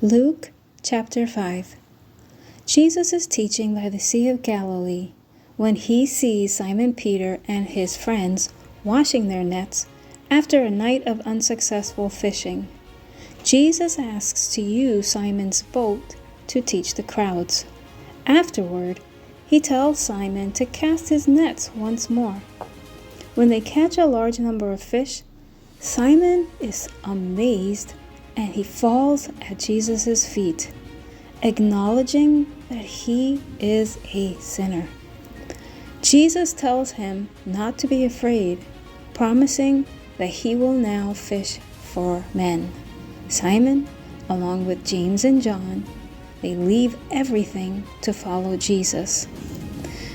Luke chapter 5. Jesus is teaching by the Sea of Galilee when he sees Simon Peter and his friends washing their nets after a night of unsuccessful fishing. Jesus asks to use Simon's boat to teach the crowds. Afterward, he tells Simon to cast his nets once more. When they catch a large number of fish, Simon is amazed and he falls at Jesus' feet, acknowledging that he is a sinner. Jesus tells him not to be afraid, promising that he will now fish for men. Simon, along with James and John, they leave everything to follow Jesus.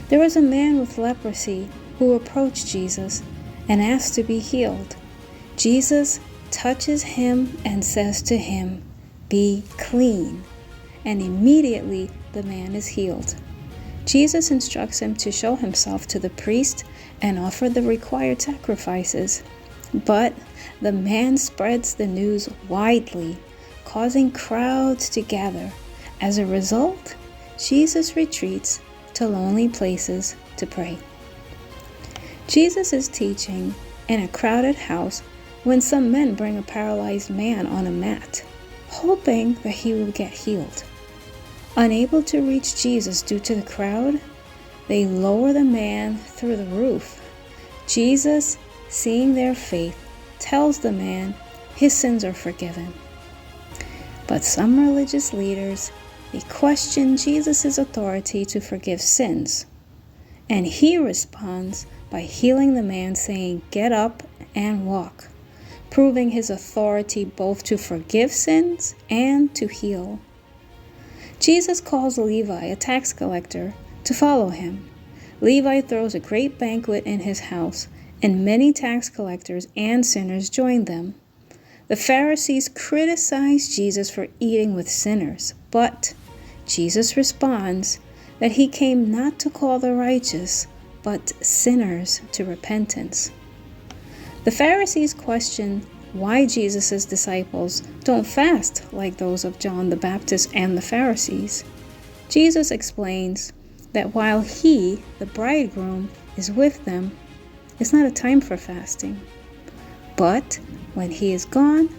There was a man with leprosy who approached Jesus and asked to be healed. Jesus touches him and says to him, "Be clean," and immediately the man is healed. Jesus instructs him to show himself to the priest and offer the required sacrifices. But the man spreads the news widely, causing crowds to gather. As a result, Jesus retreats to lonely places to pray. Jesus is teaching in a crowded house when some men bring a paralyzed man on a mat, hoping that he will get healed. Unable to reach Jesus due to the crowd, they lower the man through the roof. Jesus, seeing their faith, tells the man his sins are forgiven. But some religious leaders, they question Jesus' authority to forgive sins. And he responds by healing the man, saying, "Get up and walk," proving his authority both to forgive sins and to heal. Jesus calls Levi, a tax collector, to follow him. Levi throws a great banquet in his house, and many tax collectors and sinners join them. The Pharisees criticize Jesus for eating with sinners, but Jesus responds that he came not to call the righteous, but sinners to repentance. The Pharisees question why Jesus' disciples don't fast like those of John the Baptist and the Pharisees. Jesus explains that while he, the bridegroom, is with them, it's not a time for fasting. But when he is gone,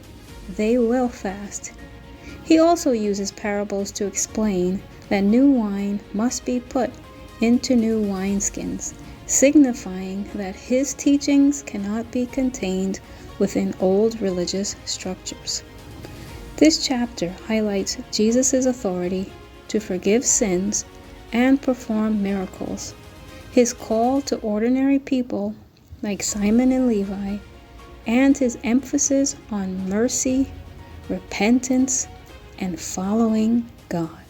they will fast. He also uses parables to explain that new wine must be put into new wineskins, signifying that his teachings cannot be contained within old religious structures. This chapter highlights Jesus' authority to forgive sins and perform miracles, his call to ordinary people like Simon and Levi, and his emphasis on mercy, repentance, and following God.